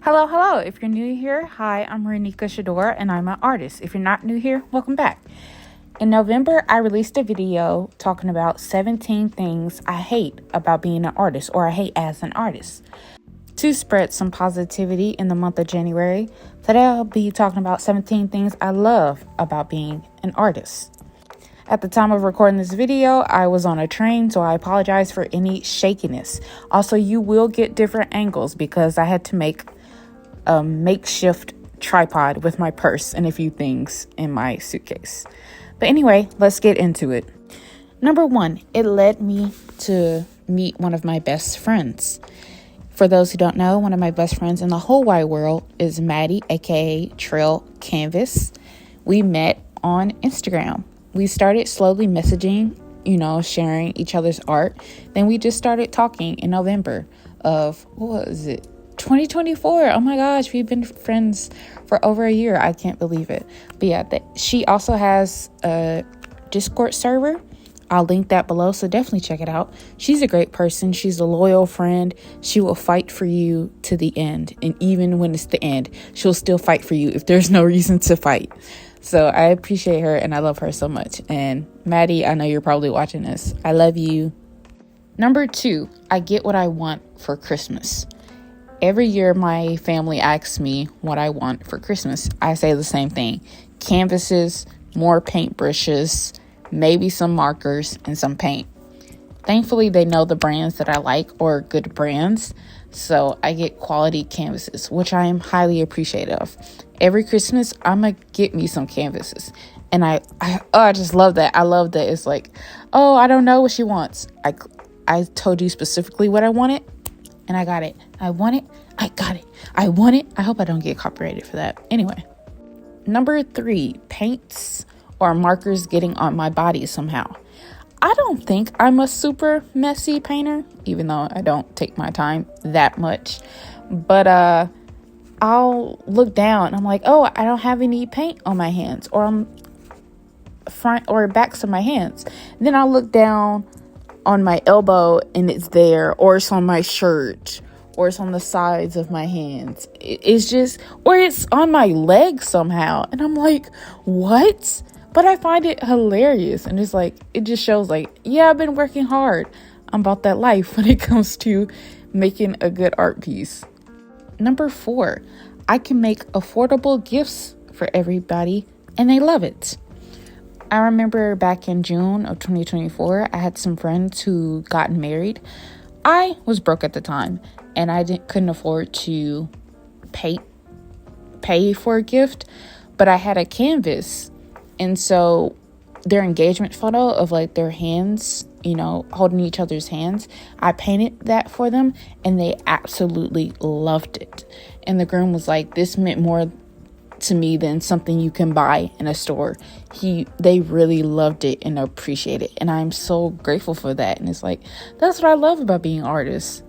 Hello, hello. If you're new here, hi, I'm Renika Shador and I'm an artist. If you're not new here, welcome back. In November, I released a video talking about 17 things I hate about being an artist, or I hate as an artist. To spread some positivity in the month of January, today I'll be talking about 17 things I love about being an artist. At the time of recording this video, I was on a train, so I apologize for any shakiness. Also, you will get different angles because I had to make a makeshift tripod with my purse and a few things in my suitcase. But anyway, let's get into it. Number one, it led me to meet one of my best friends. For those who don't know, one of my best friends in the whole wide world is Maddie, aka Trail Canvas. We met on Instagram. We started slowly messaging, sharing each other's art. Then we just started talking in November of, 2024. Oh my gosh, we've been friends for over a year. I can't believe it. But yeah, she also has a Discord server. I'll link that below, so definitely check it out. She's a great person. She's a loyal friend. She will fight for you to the end. And even when it's the end, she'll still fight for you if there's no reason to fight. So I appreciate her and I love her so much. And Maddie, I know you're probably watching this. I love you. Number two, I get what I want for Christmas. Every year, my family asks me what I want for Christmas. I say the same thing. Canvases, more paintbrushes, maybe some markers, and some paint. Thankfully, they know the brands that I like or good brands. So I get quality canvases, which I am highly appreciative of. Every Christmas, I'm going to get me some canvases. And I just love that. I love that it's like, oh, I don't know what she wants. I told you specifically what I wanted. And I got it. I want it. I got it. I want it. I hope I don't get copyrighted for that. Anyway, number three, paints or markers getting on my body somehow. I don't think I'm a super messy painter, even though I don't take my time that much. But I'll look down and I'm like, oh, I don't have any paint on my hands or on front or backs of my hands. And then I'll look down on my elbow and it's there, or it's on my shirt, or it's on the sides of my hands. It's just, or it's on my leg somehow. And I'm like, what? But I find it hilarious. And it's like, it just shows like, yeah, I've been working hard. I'm about that life when it comes to making a good art piece. Number four, I can make affordable gifts for everybody and they love it. I remember back in June of 2024, I had some friends who got married. I was broke at the time and I couldn't afford to pay for a gift, but I had a canvas. And so their engagement photo of like their hands, holding each other's hands, I painted that for them and they absolutely loved it. And the groom was like, this meant more to me than something you can buy in a store. They really loved it and appreciate it. And I'm so grateful for that. And it's like, that's what I love about being artists,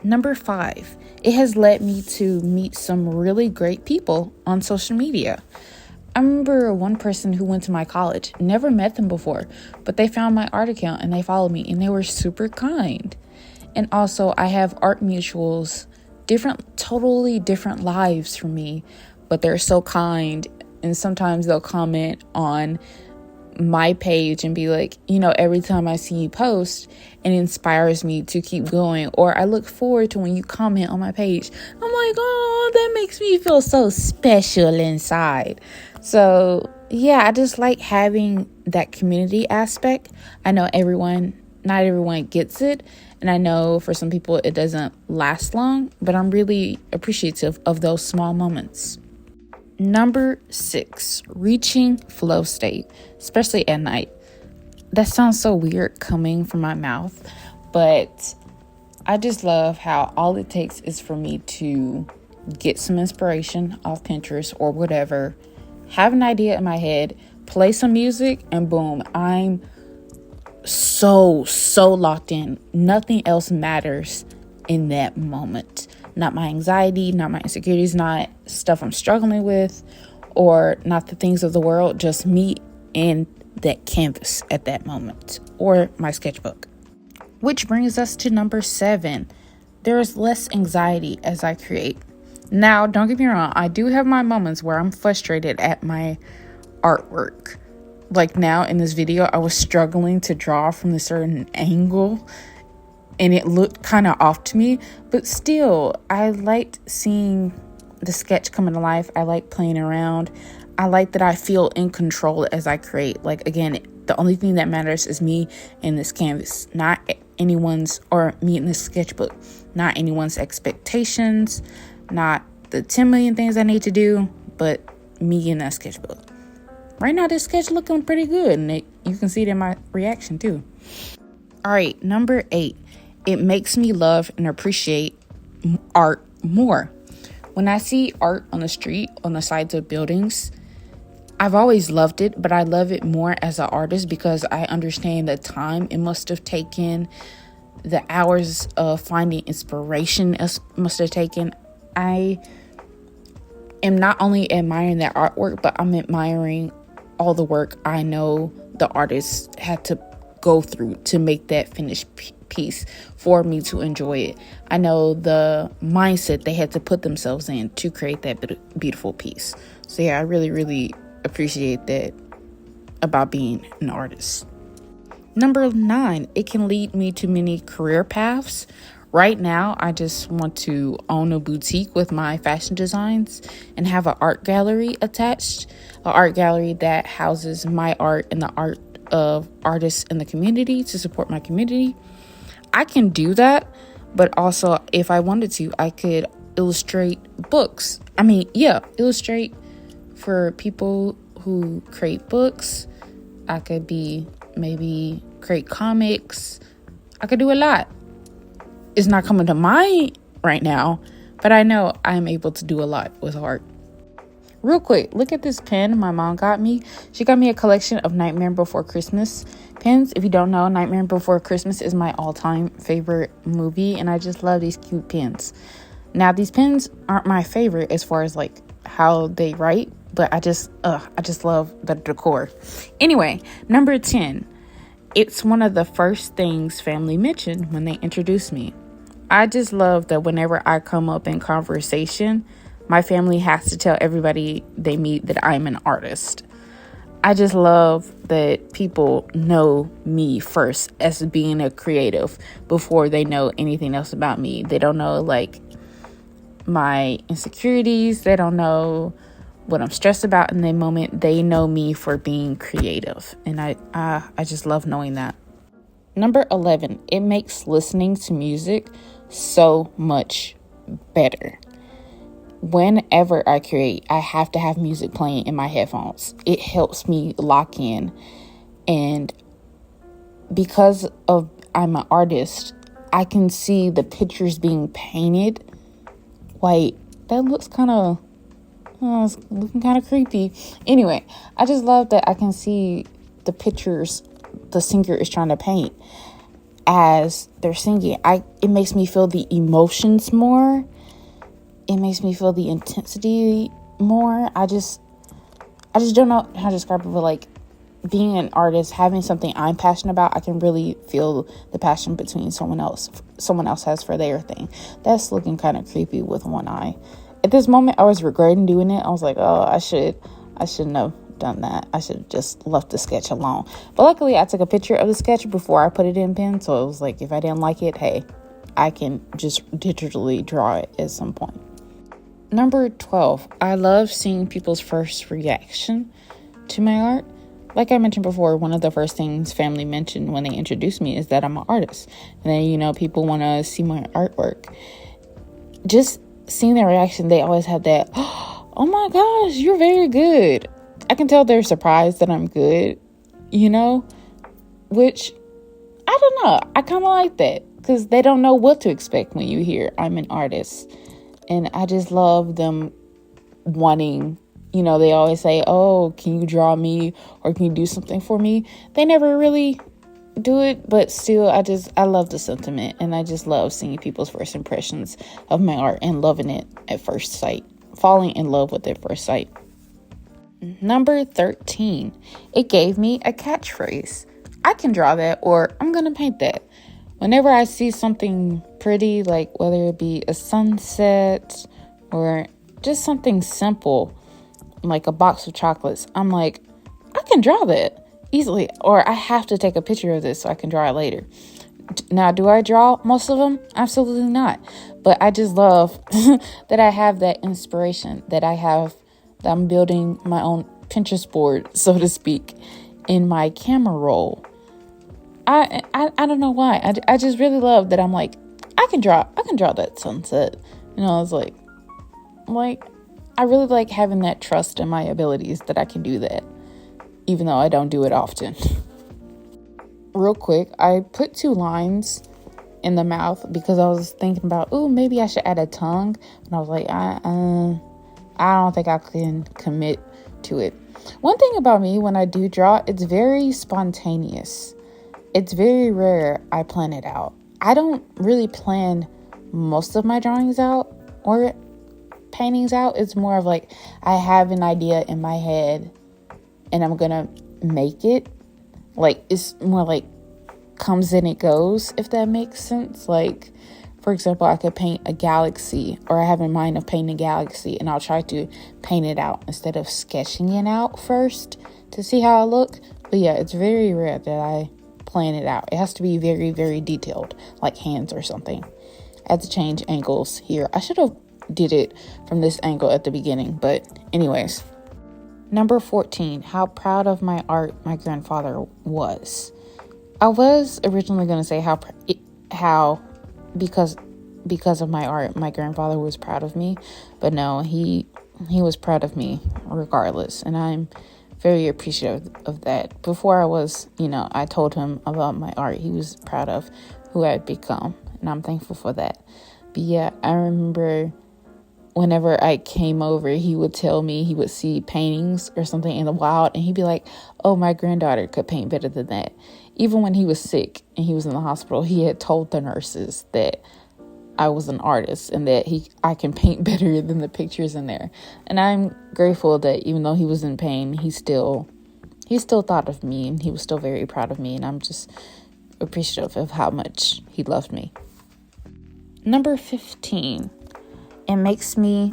Number five, it has led me to meet some really great people on social media. I remember one person who went to my college, never met them before, but they found my art account and they followed me and they were super kind. And also I have art mutuals, totally different lives from me, but they're so kind. And sometimes they'll comment on my page and be like, every time I see you post, it inspires me to keep going. Or I look forward to when you comment on my page. I'm like, oh, that makes me feel so special inside. So yeah, I just like having that community aspect. I know not everyone gets it. And I know for some people it doesn't last long, but I'm really appreciative of those small moments. Number six, reaching flow state, especially at night. That sounds so weird coming from my mouth, but I just love how all it takes is for me to get some inspiration off Pinterest or whatever, have an idea in my head, play some music, and boom, I'm so locked in. Nothing else matters in that moment. Not my anxiety, not my insecurities, not stuff I'm struggling with, or not the things of the world, just me and that canvas at that moment, or my sketchbook. Which brings us to number 7, There's less anxiety as I create. Now, don't get me wrong, I do have my moments where I'm frustrated at my artwork. Like now in this video, I was struggling to draw from a certain angle and it looked kind of off to me, but still, I liked seeing the sketch coming to life. I like playing around. I like that I feel in control as I create. Like, again, the only thing that matters is me and this canvas, not anyone's, or me in this sketchbook, not anyone's expectations, not the 10 million things I need to do, but me in that sketchbook. Right now, this sketch looking pretty good, and you can see it in my reaction too. All right, number 8. It makes me love and appreciate art more. When I see art on the street, on the sides of buildings, I've always loved it, but I love it more as an artist because I understand the time it must have taken, the hours of finding inspiration it must have taken. I am not only admiring that artwork, but I'm admiring all the work I know the artist had to go through to make that finished piece for me to enjoy it. I know the mindset they had to put themselves in to create that beautiful piece. So yeah, I really, really appreciate that about being an artist. Number 9, it can lead me to many career paths. Right now, I just want to own a boutique with my fashion designs and have an art gallery attached, an art gallery that houses my art and the art of artists in the community to support my community. I can do that, but also if I wanted to, I could illustrate books. Illustrate for people who create books. I could maybe create comics. I could do a lot. It's not coming to mind right now, but I know I'm able to do a lot with art. Real quick, look at this pen my mom got me. She got me a collection of Nightmare Before Christmas pens. If you don't know, Nightmare Before Christmas is my all-time favorite movie, and I just love these cute pens. Now, these pens aren't my favorite as far as like how they write, but I just love the decor. Anyway, number 10. It's one of the first things family mentioned when they introduced me. I just love that whenever I come up in conversation, my family has to tell everybody they meet that I'm an artist. I just love that people know me first as being a creative before they know anything else about me. They don't know like my insecurities. They don't know what I'm stressed about in the moment. They know me for being creative. And I just love knowing that. Number 11, it makes listening to music so much better. Whenever I create, I have to have music playing in my headphones. It helps me lock in. And because I'm an artist, I can see the pictures being painted. Wait, that looks it's looking kind of creepy. Anyway, I just love that I can see the pictures the singer is trying to paint as they're singing. It makes me feel the emotions more. It makes me feel the intensity more. I just don't know how to describe it, but like being an artist, having something I'm passionate about, I can really feel the passion between someone else has for their thing. That's looking kind of creepy with one eye. At this moment, I was regretting doing it. I was like, oh, I shouldn't have done that. I should have just left the sketch alone. But luckily, I took a picture of the sketch before I put it in pen. So it was like, if I didn't like it, hey, I can just digitally draw it at some point. Number 12, I love seeing people's first reaction to my art. Like I mentioned before, one of the first things family mentioned when they introduced me is that I'm an artist. And then, people want to see my artwork. Just seeing their reaction, they always have that, oh my gosh, you're very good. I can tell they're surprised that I'm good, which I don't know. I kind of like that because they don't know what to expect when you hear I'm an artist. And I just love them wanting, they always say, oh, can you draw me or can you do something for me? They never really do it, but still, I love the sentiment. And I just love seeing people's first impressions of my art and loving it at first sight, falling in love with it at first sight. Number 13, it gave me a catchphrase. I can draw that or I'm going to paint that. whenever I see something pretty, like whether it be a sunset or just something simple, like a box of chocolates, I'm like, I can draw that easily, or I have to take a picture of this so I can draw it later. Now, do I draw most of them? Absolutely not. But I just love that I have that inspiration, that I'm building my own Pinterest board, so to speak, in my camera roll. I don't know why. I just really love that I'm like, I can draw that sunset. It's like I really like having that trust in my abilities that I can do that, even though I don't do it often. Real quick, I put 2 lines in the mouth because I was thinking about, maybe I should add a tongue. And I was like, I don't think I can commit to it. One thing about me, when I do draw, it's very spontaneous. It's very rare I plan it out. I don't really plan most of my drawings out or paintings out. It's more of like, I have an idea in my head and I'm gonna make it. Like, it's more like comes and it goes, if that makes sense. Like, for example, I could paint a galaxy, or I have in mind of painting a galaxy, and I'll try to paint it out instead of sketching it out first to see how I look. But yeah, it's very rare that I plan it out. It has to be very, very detailed, like hands or something. I had to change angles here. I should have did it from this angle at the beginning, but anyways. Number 14, how proud of my art my grandfather was. I was originally going to say how because of my art my grandfather was proud of me, but no, he was proud of me regardless, and I'm very appreciative of that. Before I told him about my art, he was proud of who I had become, and I'm thankful for that. But yeah, I remember whenever I came over, he would tell me he would see paintings or something in the wild, and he'd be like, oh, my granddaughter could paint better than that. Even when he was sick and he was in the hospital, he had told the nurses that I was an artist and that I can paint better than the pictures in there. And I'm grateful that even though he was in pain, he still thought of me, and he was still very proud of me, and I'm just appreciative of how much he loved me. Number 15.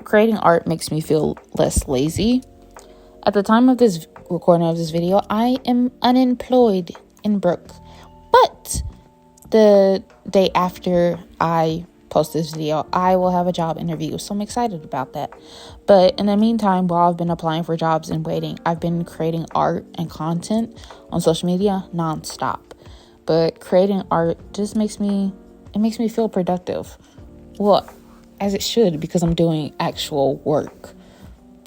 Creating art makes me feel less lazy. At the time of this recording of this video, I am unemployed and broke. But the day after I post this video, I will have a job interview. So I'm excited about that. But in the meantime, while I've been applying for jobs and waiting, I've been creating art and content on social media nonstop. But creating art just makes me feel productive. Well, as it should, because I'm doing actual work.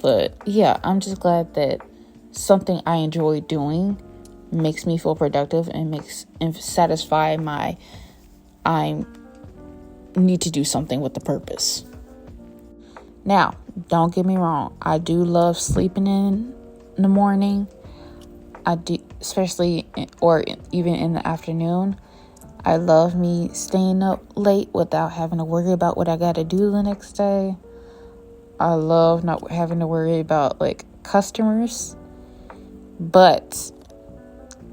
But yeah, I'm just glad that something I enjoy doing makes me feel productive and satisfy I need to do something with the purpose. Now, don't get me wrong, I do love sleeping in the morning. I do, especially or even in the afternoon. I love me staying up late without having to worry about what I got to do the next day. I love not having to worry about customers. But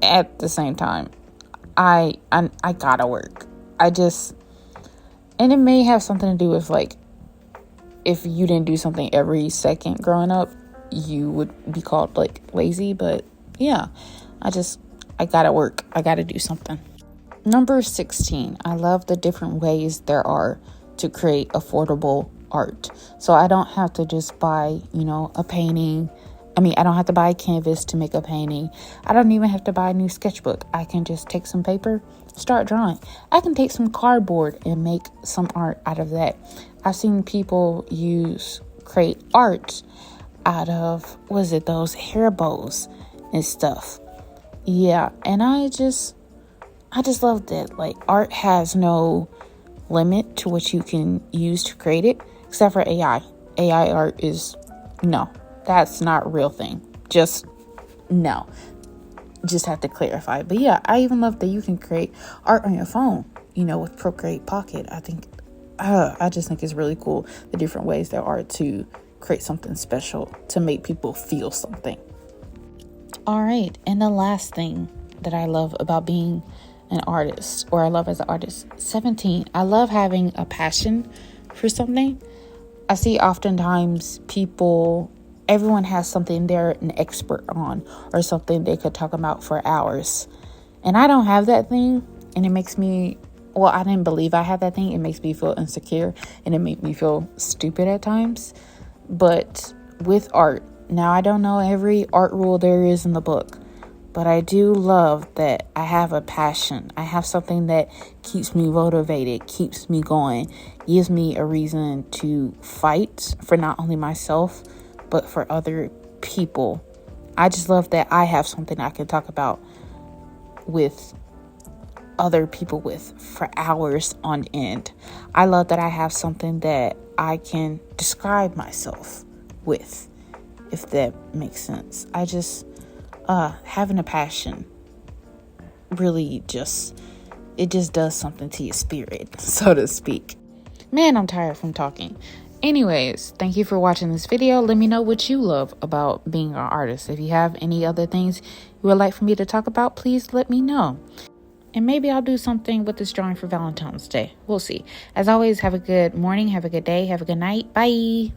at the same time, I gotta work. And it may have something to do with if you didn't do something every second growing up, you would be called lazy. But yeah, I gotta work. I gotta do something. Number 16, I love the different ways there are to create affordable art. So I don't have to just buy, a painting. I don't have to buy a canvas to make a painting. I don't even have to buy a new sketchbook. I can just take some paper, start drawing. I can take some cardboard and make some art out of that. I've seen people create art out of, those hair bows and stuff. Yeah, and I just love that. Art has no limit to what you can use to create it, except for AI. AI art that's not a real thing. Just have to clarify. But yeah, I even love that you can create art on your phone, with Procreate Pocket. I just think it's really cool, the different ways there are to create something special, to make people feel something. All right, and the last thing that I love about being an artist, or I love as an artist. 17, I love having a passion for something. I see oftentimes everyone has something they're an expert on, or something they could talk about for hours. And I don't have that thing, and it makes me, I didn't believe I had that thing. It makes me feel insecure, and it makes me feel stupid at times. But with art, now I don't know every art rule there is in the book, but I do love that I have a passion. I have something that keeps me motivated, keeps me going, gives me a reason to fight for not only myself, but for other people. I just love that I have something I can talk about with other people with for hours on end. I love that I have something that I can describe myself with, if that makes sense. I just having a passion really it just does something to your spirit, so to speak. Man, I'm tired from talking. Anyways, thank you for watching this video. Let me know what you love about being an artist. If you have any other things you would like for me to talk about, please let me know. And maybe I'll do something with this drawing for Valentine's Day. We'll see. As always, have a good morning, have a good day, have a good night. Bye.